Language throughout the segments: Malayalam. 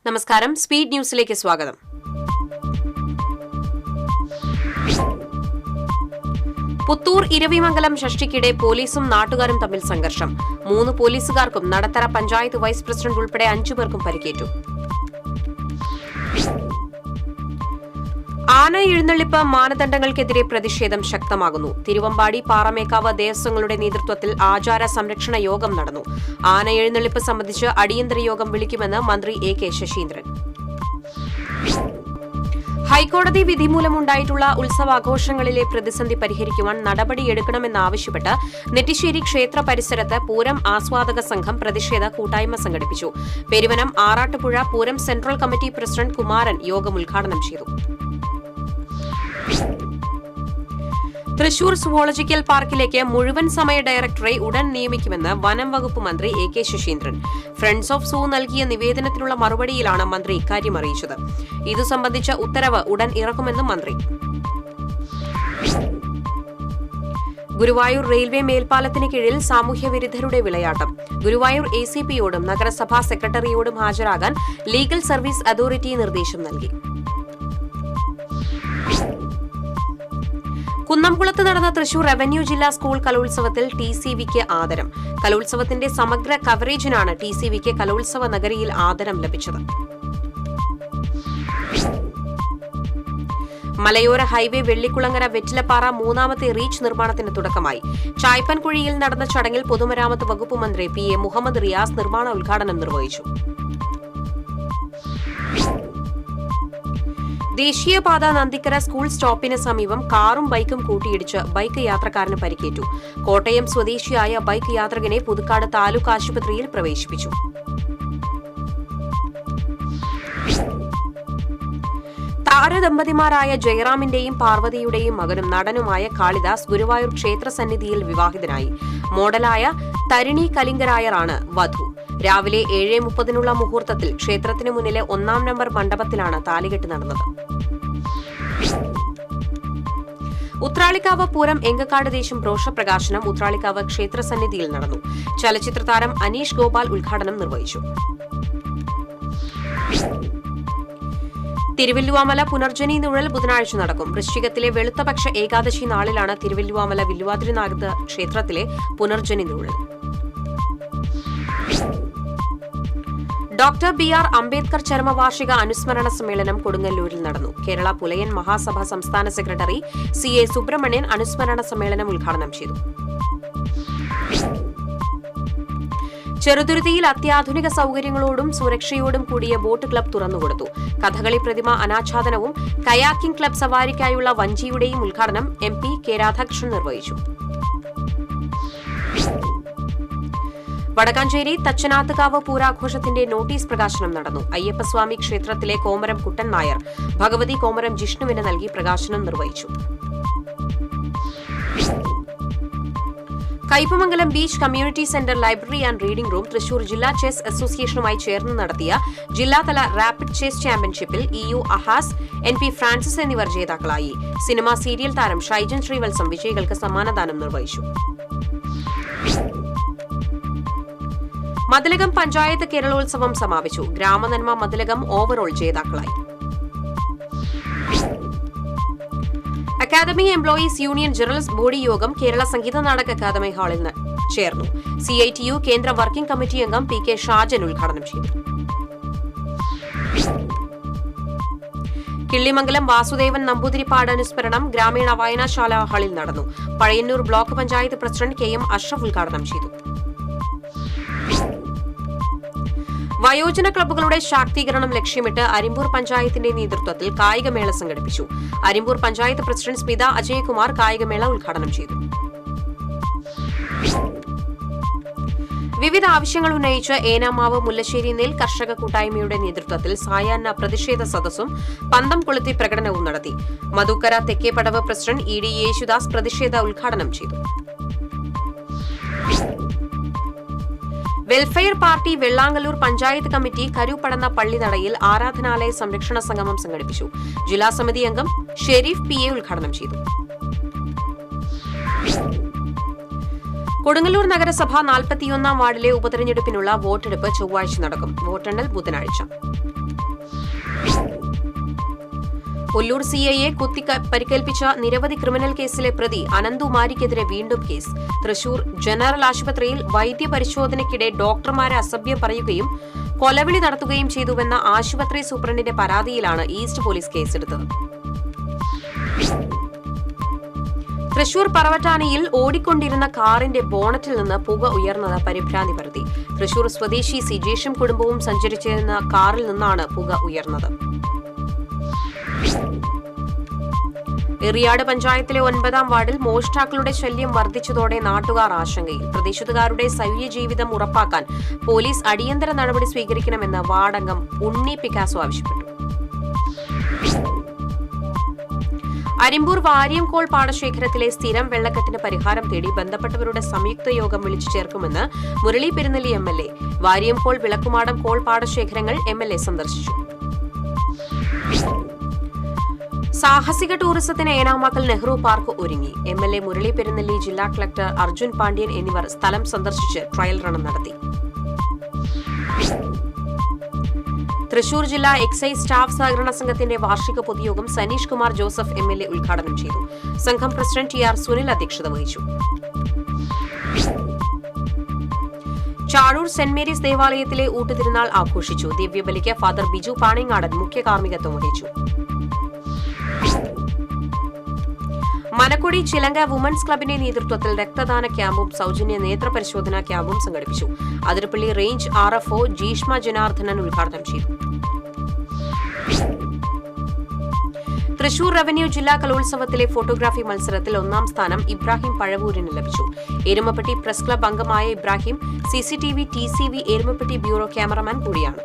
നമസ്കാരം, സ്പീഡ് ന്യൂസിലേക്ക് സ്വാഗതം. പുത്തൂർ ഇരവിമംഗലം ഷഷ്ടിക്കിടെ പോലീസും നാട്ടുകാരും തമ്മിൽ സംഘർഷം. 3 പോലീസുകാർക്കും നടത്തറ പഞ്ചായത്ത് വൈസ് പ്രസിഡന്റ് ഉൾപ്പെടെ 5 പേർക്കും പരിക്കേറ്റു. ആന എഴുന്നള്ളിപ്പ് മാനദണ്ഡങ്ങൾക്കെതിരെ പ്രതിഷേധം ശക്തമാകുന്നു. തിരുവമ്പാടി പാറമേക്കാവ് ദേവസ്വങ്ങളുടെ നേതൃത്വത്തിൽ ആചാര സംരക്ഷണ യോഗം നടന്നു. ആന എഴുന്നള്ളിപ്പ് സംബന്ധിച്ച് അടിയന്തര യോഗം വിളിക്കുമെന്ന് മന്ത്രി AK ശശീന്ദ്രൻ. ഹൈക്കോടതി വിധി മൂലമുണ്ടായിട്ടുള്ള ഉത്സവാഘോഷങ്ങളിലെ പ്രതിസന്ധി പരിഹരിക്കുവാൻ നടപടിയെടുക്കണമെന്നാവശ്യപ്പെട്ട് നെറ്റിശ്ശേരി ക്ഷേത്ര പരിസരത്ത് പൂരം ആസ്വാദക സംഘം പ്രതിഷേധ കൂട്ടായ്മ സംഘടിപ്പിച്ചു. Peruvanam Arattupuzha Pooram central committee president Kumaran യോഗം ഉദ്ഘാടനം ചെയ്തു. തൃശൂർ സുവോളജിക്കൽ പാർക്കിലേക്ക് മുഴുവൻ സമയ ഡയറക്ടറെ ഉടൻ നിയമിക്കുമെന്ന് വനം വകുപ്പ് മന്ത്രി AK ശശീന്ദ്രൻ. ഫ്രണ്ട്സ് ഓഫ് സൂ നൽകിയ നിവേദനത്തിനുള്ള മറുപടിയിലാണ് മന്ത്രി ഇക്കാര്യം അറിയിച്ചത്. ഇതു സംബന്ധിച്ച ഉത്തരവ് ഉടൻ ഇറക്കുമെന്നും മന്ത്രി. ഗുരുവായൂർ റെയിൽവേ മേൽപ്പാലത്തിന് കീഴിൽ സാമൂഹ്യവിരുദ്ധരുടെ വിളയാട്ടം. ഗുരുവായൂർ ACPയോടും നഗരസഭാ സെക്രട്ടറിയോടും ഹാജരാകാൻ ലീഗൽ സർവീസ് അതോറിറ്റി നിർദ്ദേശം നൽകി. കുന്നംകുളത്ത് നടന്ന തൃശൂർ റവന്യൂ ജില്ലാ സ്കൂൾ കലോത്സവത്തിൽ TCVക്ക് ആദരം. കലോത്സവത്തിന്റെ സമഗ്ര കവറേജിനാണ് TCVക്ക് കലോത്സവ നഗരിയിൽ ആദരം ലഭിച്ചത്. മലയോര ഹൈവേ വെള്ളിക്കുളങ്ങര വെറ്റിലപ്പാറ 3ാമത്തെ റീച്ച് നിർമ്മാണത്തിന് തുടക്കമായി. ചായ്പൻകുഴിയിൽ നടന്ന ചടങ്ങിൽ പൊതുമരാമത്ത് വകുപ്പ് മന്ത്രി PA മുഹമ്മദ് റിയാസ് നിർമ്മാണ ഉദ്ഘാടനം നിർവഹിച്ചു. ദേശീയപാത നന്ദിക്കര സ്കൂൾ സ്റ്റോപ്പിന് സമീപം കാറും ബൈക്കും കൂട്ടിയിടിച്ച് ബൈക്ക് യാത്രക്കാരന് പരിക്കേറ്റു. കോട്ടയം സ്വദേശിയായ ബൈക്ക് യാത്രികനെ പുതുക്കാട് താലൂക്ക് ആശുപത്രിയിൽ പ്രവേശിപ്പിച്ചു. താരദമ്പതിമാരായ ജയറാമിന്റെയും പാർവതിയുടെയും മകനും നടനുമായ കാളിദാസ് ഗുരുവായൂർ ക്ഷേത്ര സന്നിധിയിൽ വിവാഹിതനായി. മോഡലായ തരിണി കലിംഗരായറാണ് വധു. രാവിലെ 7:30 മുഹൂർത്തത്തിൽ ക്ഷേത്രത്തിനു മുന്നിലെ 1ാം നമ്പർ മണ്ഡപത്തിലാണ് താലികെട്ട് നടന്നത്. ഉത്രാളിക്കാവ് പൂരം എങ്കക്കാട് ദേശം ബ്രോഷർ പ്രകാശനം ഉത്രാളിക്കാവ് ക്ഷേത്ര സന്നിധിയിൽ നടന്നു. ചലച്ചിത്ര താരം അനീഷ് ഗോപാൽ ഉദ്ഘാടനം നിർവഹിച്ചു. തിരുവല്ലുവാമല പുനർജനി നുഴൽ ബുധനാഴ്ച നടക്കും. വൃശ്ചികത്തിലെ വെളുത്തപക്ഷ ഏകാദശി നാളിലാണ് തിരുവല്ലുവാമല വില്ലുവാതിരിനാഥ ക്ഷേത്രത്തിലെ പുനർജനി നുഴൽ. ഡോക്ടർ BR അംബേദ്കർ ചരമവാർഷിക അനുസ്മരണ സമ്മേളനം കൊടുങ്ങല്ലൂരിൽ നടന്നു. കേരള പുലയൻ മഹാസഭ സംസ്ഥാന സെക്രട്ടറി CA സുബ്രഹ്മണ്യൻ അനുസ്മരണ സമ്മേളനം ഉദ്ഘാടനം ചെയ്തു. ചെറുതുരുത്തിയിൽ അത്യാധുനിക സൌകര്യങ്ങളോടും സുരക്ഷയോടും കൂടിയ ബോട്ട് ക്ലബ് തുറന്നുകൊടുത്തു. കഥകളി പ്രതിമ അനാച്ഛാദനവും കയാക്കിംഗ് ക്ലബ് സവാരിക്കായുള്ള വഞ്ചിയുടെയും ഉദ്ഘാടനം MP K രാധാകൃഷ്ണൻ നിർവഹിച്ചു. വടക്കാഞ്ചേരി തച്ചനാത്തുകാവ് പൂരാഘോഷത്തിന്റെ നോട്ടീസ് പ്രകാശനം നടന്നു. അയ്യപ്പസ്വാമി ക്ഷേത്രത്തിലെ കോമരം കുട്ടൻ നായർ ഭഗവതി കോമരം ജിഷ്ണുവിന് നൽകി പ്രകാശനം നിർവഹിച്ചു. Kaipamangalam beach community centre library and reading room Thrissur ജില്ലാ ചെസ് അസോസിയേഷനുമായി ചേർന്ന് നടത്തിയ ജില്ലാതല റാപ്പിഡ് ചെസ് ചാമ്പ്യൻഷിപ്പിൽ EU അഹാസ്, NP ഫ്രാൻസിസ് എന്നിവർ ജേതാക്കളായി. സിനിമ സീരിയൽ താരം ഷൈജൻ ശ്രീവത്സം വിജയികൾക്ക് സമ്മാനദാനം നിർവഹിച്ചു. മതിലകം പഞ്ചായത്ത് കേരളോത്സവം സമാപിച്ചു. ഗ്രാമനന്മ മതിലകം ഓവറോൾ ജേതാക്കളായി. Academy employees union general body യോഗം കേരള സംഗീത നാടക അക്കാദമി ഹാളിൽ ചേർന്നു. CITU കേന്ദ്ര വർക്കിംഗ് കമ്മിറ്റി അംഗം PK ഷാജൻ ഉദ്ഘാടനം ചെയ്തു. കിള്ളിമംഗലം വാസുദേവൻ നമ്പൂതിരിപ്പാട് അനുസ്മരണം ഗ്രാമീണ വായനശാല ഹാളിൽ നടന്നു. Pazhayannur block panchayat president KM Ashraf ഉദ്ഘാടനം ചെയ്തു. വയോജന ക്ലബ്ബുകളുടെ ശാക്തീകരണം ലക്ഷ്യമിട്ട് അരിമ്പൂർ പഞ്ചായത്തിന്റെ നേതൃത്വത്തിൽ കായികമേള സംഘടിപ്പിച്ചു. അരിമ്പൂർ പഞ്ചായത്ത് പ്രസിഡന്റ് സ്മിത അജയകുമാർ കായികമേള ഉദ്ഘാടനം ചെയ്തു. വിവിധ ആവശ്യങ്ങൾ ഉന്നയിച്ച് ഏനാമാവ് മുല്ലശ്ശേരി നെൽ കർഷക കൂട്ടായ്മയുടെ നേതൃത്വത്തിൽ സായാഹ്ന പ്രതിഷേധ സദസ്സും പന്തം കൊളുത്തി പ്രകടനവും നടത്തി. മധുക്കര തെക്കേപ്പടവ് പ്രസിഡന്റ് ED യേശുദാസ് പ്രതിഷേധ ഉദ്ഘാടനം ചെയ്തു. Welfare party Vellangallur panchayat committee Karuppadanna പള്ളിനടയിൽ ആരാധനാലയ സംരക്ഷണ സംഗമം സംഘടിപ്പിച്ചു. ജില്ലാ സമിതി അംഗം ഷെരീഫ് PA ഉദ്ഘാടനം ചെയ്തു. കൊടുങ്ങല്ലൂർ നഗരസഭ 41ാം വാർഡിലെ ഉപതെരഞ്ഞെടുപ്പിനുള്ള വോട്ടെടുപ്പ് ചൊവ്വാഴ്ച നടക്കും. വോട്ടെണ്ണൽ ബുധനാഴ്ച. കൊല്ലൂർ സിഐയെ കുത്തി പരിക്കേൽപ്പിച്ച നിരവധി ക്രിമിനൽ കേസിലെ പ്രതി അനന്തുമാരിക്കെതിരെ വീണ്ടും കേസ്. തൃശൂർ ജനറൽ ആശുപത്രിയിൽ വൈദ്യപരിശോധനയ്ക്കിടെ ഡോക്ടർമാരെ അസഭ്യം പറയുകയും കൊലവിളി നടത്തുകയും ചെയ്തുവെന്ന ആശുപത്രി സൂപ്രണ്ടിന്റെ പരാതിയിലാണ് ഈസ്റ്റ് പോലീസ് കേസെടുത്തത്. തൃശൂർ പറവട്ടാനിയിൽ ഓടിക്കൊണ്ടിരുന്ന കാറിന്റെ ബോണറ്റിൽ നിന്ന് പുക ഉയർന്നത് പരിഭ്രാന്തി പരത്തി. തൃശൂർ സ്വദേശി സിജേഷും കുടുംബവും സഞ്ചരിച്ചിരുന്ന കാറിൽ നിന്നാണ് പുക ഉയർന്നത്. എറിയാട് പഞ്ചായത്തിലെ 9ാം വാർഡിൽ മോഷ്ടാക്കളുടെ ശല്യം വർദ്ധിച്ചതോടെ നാട്ടുകാർ ആശങ്കയിൽ. പ്രദേശത്തുകാരുടെ സൗര്യ ജീവിതം ഉറപ്പാക്കാൻ പോലീസ് അടിയന്തര നടപടി സ്വീകരിക്കണമെന്ന് വാർഡംഗം ഉണ്ണി പിക്കാസോ ആവശ്യപ്പെട്ടു. അരിമ്പൂർ വാര്യംകോൾ പാടശേഖരത്തിലെ സ്ഥിരം വെള്ളക്കെട്ടിന് പരിഹാരം തേടി ബന്ധപ്പെട്ടവരുടെ സംയുക്ത യോഗം വിളിച്ചു ചേർക്കുമെന്ന് മുരളി പെരുന്നെല്ലി MLA. വാര്യംകോൾ വിളക്കുമാടം കോൾ പാടശേഖരങ്ങൾ MLA സന്ദർശിച്ചു. സാഹസിക ടൂറിസത്തിന് ഏനാമാക്കൽ നെഹ്റു പാർക്ക് ഒരുങ്ങി. MLA മുരളി പെരുന്നെല്ലി, ജില്ലാ കളക്ടർ അർജുൻ പാണ്ഡ്യൻ എന്നിവർ സ്ഥലം സന്ദർശിച്ച് ട്രയൽ റൺ നടത്തി. തൃശൂർ ജില്ലാ എക്സൈസ് സ്റ്റാഫ് സഹകരണ സംഘത്തിന്റെ വാർഷിക പൊതുയോഗം സനീഷ് കുമാർ ജോസഫ് MLA ഉദ്ഘാടനം ചെയ്തു. സംഘം പ്രസിഡന്റ് TR സുനിൽ അധ്യക്ഷത വഹിച്ചു. ചാഴൂർ സെന്റ് മേരീസ് ദേവാലയത്തിലെ ഊട്ടുതിരുനാൾ ആഘോഷിച്ചു. ദിവ്യബലിക്ക് ഫാദർ ബിജു പാണിങ്ങാടൻ മുഖ്യ കാർമ്മികത്വം വഹിച്ചു. മനക്കൊടി ചിലങ്ക വുമൻസ് ക്ലബിന്റെ നേതൃത്വത്തിൽ രക്തദാന ക്യാമ്പും സൗജന്യ നേത്രപരിശോധനാ ക്യാമ്പും സംഘടിപ്പിച്ചു. അതിരപ്പള്ളി റേഞ്ച് RFO ജീഷ്മ ജനാർദ്ദനൻ ഉദ്ഘാടനം ചെയ്തു. തൃശൂർ റവന്യൂ ജില്ലാ കലോത്സവത്തിലെ ഫോട്ടോഗ്രാഫി മത്സരത്തിൽ 1ാം സ്ഥാനം ഇബ്രാഹിം പഴവൂരിന് ലഭിച്ചു. എരുമപ്പെട്ടി പ്രസ് ക്ലബ് അംഗമായ Ibrahim CCTV TCV Erumapetty bureau cameraman കൂടിയാണ്.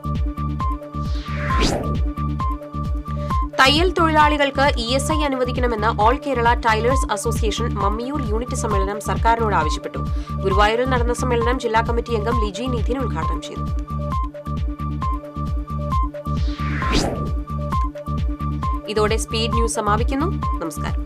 തയ്യൽ തൊഴിലാളികൾക്ക് ESI അനുവദിക്കണമെന്ന് all Kerala tailors association Mammiyur unit സമ്മേളനം സർക്കാരിനോട് ആവശ്യപ്പെട്ടു. ഗുരുവായൂരിൽ നടന്ന സമ്മേളനം ജില്ലാ കമ്മിറ്റി അംഗം ലിജി നിധിൻ ഉദ്ഘാടനം ചെയ്തു. ഇതോടെ സ്പീഡ് ന്യൂസ് സമാപിക്കുന്നു. നമസ്കാരം.